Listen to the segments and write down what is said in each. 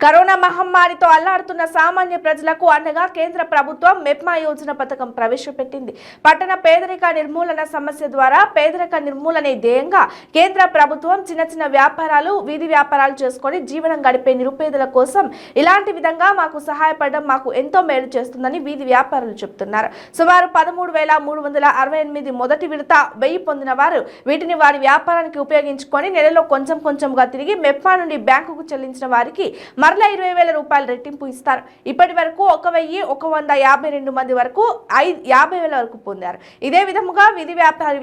Corona మహమ్మారితో అల్లాడుతున్న సామాన్య ప్రజలకు అండగా కేంద్ర ప్రభుత్వం మెప్మా యోజన పథకం ప్రవేశపెట్టింది. పట్టణ పేదరిక నిర్మూలన సమస్య ద్వారా పేదరిక నిర్మూలనే ధ్యేయంగా కేంద్ర ప్రభుత్వం చిన్న వ్యాపారాలు, వీధి వ్యాపారాలు చేసుకొని జీవనం గడిపే నిరుపేదల కోసం ఇలాంటి విధంగా మాకు సహాయపడడం మాకు ఎంతో మేలు చేస్తుందని వీధి వ్యాపారులు చెబుతున్నారు. సుమారు 13,368 మొదటి విడత 1000 పొందిన వారు వీటిని వారి వ్యాపారానికి ఉపయోగించుకొని నెలలో కొంచెంగా తిరిగి మెప్మా నుండి బ్యాంకుకు చెల్లించిన వారికి మరలా 20,000 రూపాయలు రెట్టింపు ఇస్తారు. ఇప్పటి వరకు 1,152 మంది వరకు 50,000 వరకు పొందారు. ఇదే విధముగా వీధి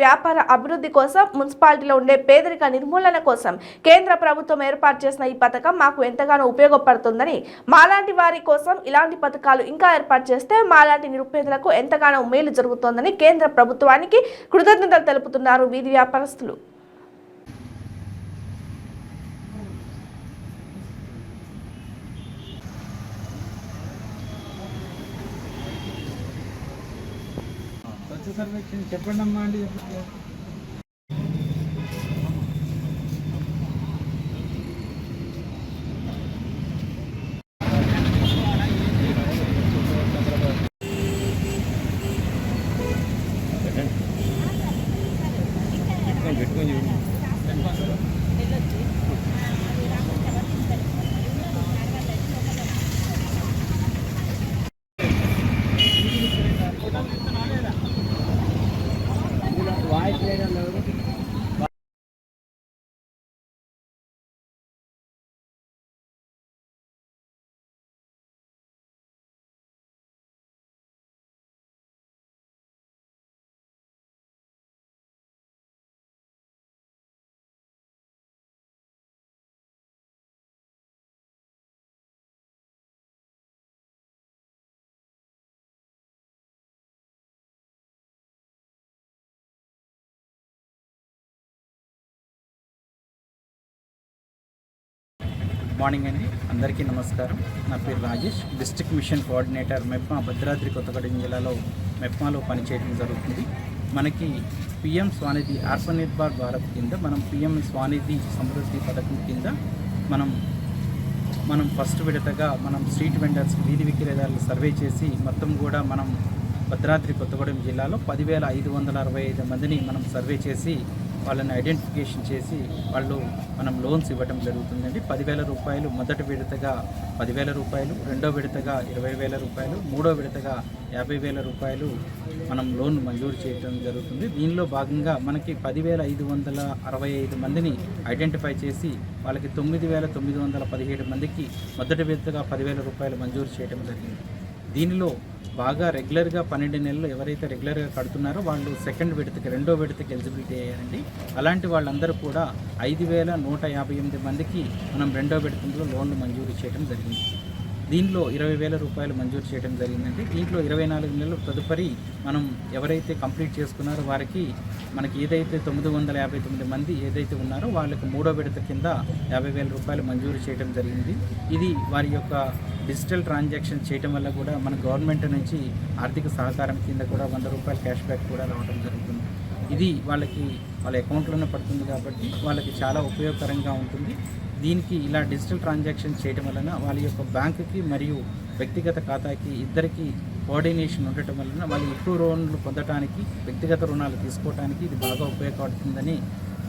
వ్యాపార అభివృద్ధి కోసం మున్సిపాలిటీలో ఉండే పేదరిక నిర్మూలన కోసం కేంద్ర ప్రభుత్వం ఏర్పాటు చేసిన ఈ పథకం మాకు ఎంతగానో ఉపయోగపడుతుందని, మాలాంటి వారి కోసం ఇలాంటి పథకాలు ఇంకా ఏర్పాటు చేస్తే మాలాంటి నిరుపేదలకు ఎంతగానో మేలు జరుగుతోందని కేంద్ర ప్రభుత్వానికి కృతజ్ఞతలు తెలుపుతున్నారు వీధి వ్యాపారస్తులు. చెప్పండి అమ్మా అండి. మార్నింగ్ అండి, అందరికీ నమస్కారం. నా పేరు Rajesh, district machine coordinator MEPMA Bhadradri Kothagudem జిల్లాలో మెప్మాలో పనిచేయడం జరుగుతుంది. మనకి పిఎం స్వానిధి ఆత్మనిర్భర్ భారత్ కింద మనం పిఎం స్వానిధి సమృద్ధి పథకం కింద మనం ఫస్ట్ విడతగా మనం స్ట్రీట్ వెండర్స్, వీధి విక్రేతలు సర్వే చేసి మొత్తం కూడా మనం భద్రాద్రి కొత్తగూడెం జిల్లాలో 10,565 మందిని మనం సర్వే చేసి వాళ్ళని ఐడెంటిఫికేషన్ చేసి మనం లోన్స్ ఇవ్వడం జరుగుతుందండి. 10,000 రూపాయలు మొదటి విడతగా 10,000 రూపాయలు, రెండో విడతగా 20,000 రూపాయలు, మూడో విడతగా 50,000 రూపాయలు మనం లోన్ మంజూరు చేయడం జరుగుతుంది. దీనిలో భాగంగా మనకి 10,565 మందిని ఐడెంటిఫై చేసి వాళ్ళకి 9,917 మందికి మొదటి విడతగా 10,000 రూపాయలు మంజూరు చేయడం జరిగింది. దీనిలో బాగా రెగ్యులర్గా 12 నెలలు ఎవరైతే రెగ్యులర్గా కడుతున్నారో వాళ్ళు సెకండ్ విడతకి, రెండో విడతకి ఎలిజిబిలిటీ అయ్యారండి. అలాంటి వాళ్ళందరూ కూడా 5,158 మందికి మనం రెండో విడతలో లోన్లు మంజూరు చేయడం జరిగింది. దీనిలో 20,000 రూపాయలు మంజూరు చేయడం జరిగిందండి. దీంట్లో 24 నెలలు తదుపరి మనం ఎవరైతే కంప్లీట్ చేసుకున్నారో వారికి మనకి ఏదైతే 959 మంది ఏదైతే ఉన్నారో వాళ్ళకి మూడో విడత కింద 50,000 రూపాయలు మంజూరు చేయడం జరిగింది. ఇది వారి యొక్క డిజిటల్ ట్రాన్సాక్షన్ చేయడం వల్ల కూడా మన గవర్నమెంట్ నుంచి ఆర్థిక సహకారం కింద కూడా 100 రూపాయల క్యాష్ బ్యాక్ కూడా రావడం జరుగుతుంది. ఇది వాళ్ళ అకౌంట్లోనే పడుతుంది కాబట్టి వాళ్ళకి చాలా ఉపయోగకరంగా ఉంటుంది. దీనికి ఇలా డిజిటల్ ట్రాన్సాక్షన్ చేయడం వలన వాళ్ళ యొక్క బ్యాంకుకి మరియు వ్యక్తిగత ఖాతాకి ఇద్దరికి కోఆర్డినేషన్ ఉండటం వలన వాళ్ళు ఎక్కువ లోన్లు పొందడానికి, వ్యక్తిగత రుణాలు తీసుకోవడానికి ఇది బాగా ఉపయోగపడుతుందని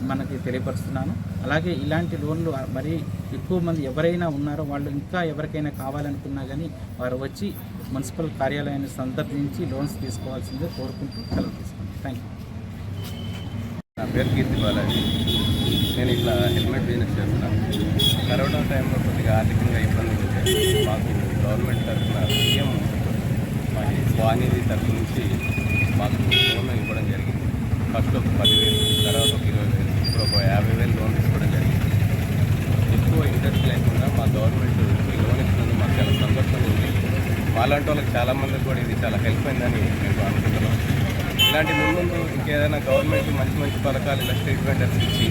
మనకి తెలియపరుస్తున్నాను. అలాగే ఇలాంటి లోన్లు మరీ ఎక్కువ మంది ఎవరైనా ఉన్నారో వాళ్ళు ఇంకా ఎవరికైనా కావాలనుకున్నా కానీ వారు వచ్చి మున్సిపల్ కార్యాలయాన్ని సందర్శించి లోన్స్ తీసుకోవాల్సిందే కోరుకుంటూ సెలవు తీసుకుంటాను. Thank you. నా పేరు కీర్తి బాలాజీ. నేను ఇట్లా హెల్మెట్ బిజినెస్ చేస్తున్నాను. కరోనా టైంలో కొద్దిగా ఆర్థికంగా ఇబ్బంది ఉంటే మాకు గవర్నమెంట్ తరఫున పిఎం మరి స్వానిధి తరఫు నుంచి మాకు లోన్ ఇవ్వడం జరిగింది. ఫస్ట్ ఒక 10,000, తర్వాత ఒక 20,000, ఇప్పుడు ఒక 50,000 లోన్ తీసుకోవడం జరిగింది. ఎక్కువ ఇంట్రెస్ట్ లేకుండా మా గవర్నమెంట్ ఈ లోన్ ఇస్తున్నందుకు మాకు చాలా సంతోషంగా ఉంది. మాలాంటి వాళ్ళకి చాలామందికి కూడా ఇది చాలా హెల్ప్ అయిందని మేము అనుకుంటున్నాం. ఇలాంటి ముందు ఇంకేదైనా గవర్నమెంట్ మంచి పథకాలు ఇలా స్ట్రీట్ వెండర్స్ ఇచ్చి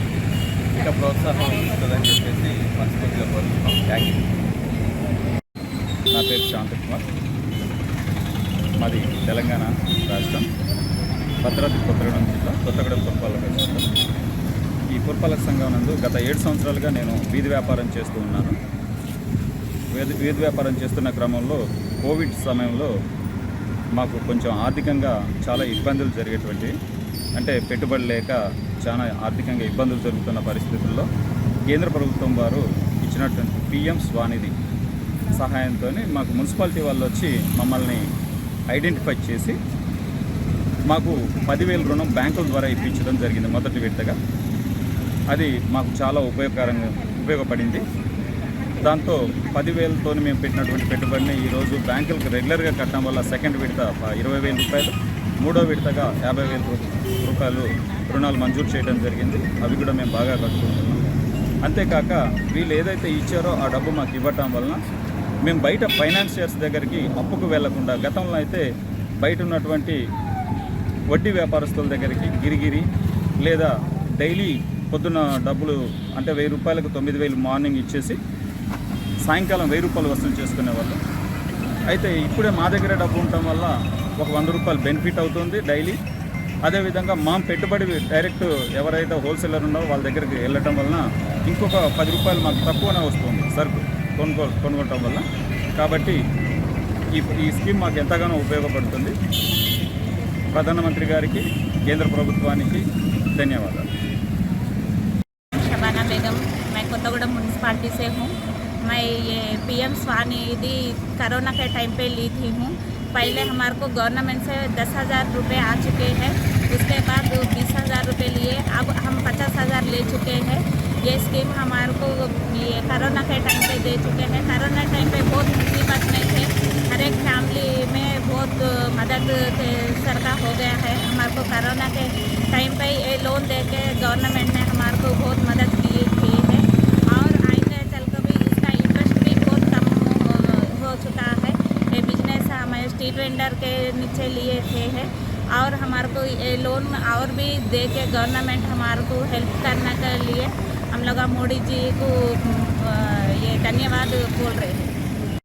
ఇంకా ప్రోత్సాహం ఇస్తుందని చెప్పేసి మనస్ఫూర్తిగా కోరుతున్నాం. Thank you. నా పేరు శాంతకుమార్, మాది తెలంగాణ రాష్ట్రం, భద్రాద్రి కొత్తగూడెం జిల్లా, కొత్తగూడెం పురపాలక సంఘం. ఈ పురపాలక సంఘం నందు గత 7 సంవత్సరాలుగా నేను వీధి వ్యాపారం చేస్తూ ఉన్నాను. వీధి వ్యాపారం చేస్తున్న క్రమంలో కోవిడ్ సమయంలో మాకు కొంచెం ఆర్థికంగా చాలా ఇబ్బందులు జరిగేటువంటి, అంటే పెట్టుబడి లేక చాలా ఆర్థికంగా ఇబ్బందులు జరుగుతున్న పరిస్థితుల్లో కేంద్ర ప్రభుత్వం వారు ఇచ్చినటువంటి పిఎం స్వానిధి సహాయంతో మాకు మున్సిపాలిటీ వాళ్ళు వచ్చి మమ్మల్ని ఐడెంటిఫై చేసి మాకు 10,000 రుణం బ్యాంకుల ద్వారా ఇప్పించడం జరిగింది మొదటి విడతగా. అది మాకు చాలా ఉపయోగపడింది. దాంతో 10,000తో మేము పెట్టినటువంటి పెట్టుబడిని ఈరోజు బ్యాంకులకు రెగ్యులర్గా కట్టడం వల్ల సెకండ్ విడత 20,000 రూపాయలు, మూడో విడతగా 50,000 రూపాయలు రుణాలు మంజూరు చేయడం జరిగింది. అవి కూడా మేము బాగా కట్టుకుంటున్నాం. అంతేకాక వీళ్ళు ఏదైతే ఇచ్చారో ఆ డబ్బు మాకు ఇవ్వటం వలన మేము బయట ఫైనాన్షియర్స్ దగ్గరికి అప్పుకు వెళ్లకుండా, గతంలో అయితే బయట ఉన్నటువంటి వడ్డీ వ్యాపారస్తుల దగ్గరికి గిరిగిరి లేదా డైలీ పొద్దున్న డబ్బులు అంటే 1,000 రూపాయలకు 9,000 మార్నింగ్ ఇచ్చేసి సాయంకాలం 1,000 రూపాయలు వసూలు చేసుకునేవాళ్ళు. అయితే ఇప్పుడే మా దగ్గర డబ్బు ఉండటం వల్ల ఒక 100 రూపాయలు బెనిఫిట్ అవుతుంది డైలీ. అదేవిధంగా మా పెట్టుబడి డైరెక్ట్ ఎవరైతే హోల్సేలర్ ఉన్నారో వాళ్ళ దగ్గరికి వెళ్ళటం వలన ఇంకొక 10 రూపాయలు మాకు తక్కువనే వస్తుంది సరుకు కొనుగోవటం వల్ల. కాబట్టి ఈ స్కీమ్ మాకు ఎంతగానో ఉపయోగపడుతుంది. ప్రధానమంత్రి గారికి, కేంద్ర ప్రభుత్వానికి ధన్యవాదాలు. शबाना बेगम, मैं कोत्तागुड़ा म्यूनसिपालिटी से हूँ। मैं ये पीएम स्वानिधि कोरोना के टाइम पे ली थी हूँ। पहले हमारे को गवर्नमेंट से 10,000 रुपये आ चुके हैं, उसके बाद 20,000 रुपये लिए, अब हम 50,000 ले चुके हैं। ये स्कीम हमारे को ये कोरोना के टाइम पे दे चुके हैं। कोरोना टाइम पे बहुत मुसीबत में थे, हर एक फैमिली में बहुत मदद सरकार हो गया है। हमारे को कोरोना के टाइम पे ये लोन दे के गवर्नमेंट ने हमारे को बहुत मदद की है, और आगे चल कर भी इसका इंटरेस्ट भी बहुत कम हो चुका है। ये बिजनेस हमारे स्ट्रीट वेंडर के नीचे लिए थे है, और हमारे को ये लोन और भी दे के गवर्नमेंट हमारे को हेल्प करने के लिए हम लोग मोदी जी को ये धन्यवाद बोल रहे हैं।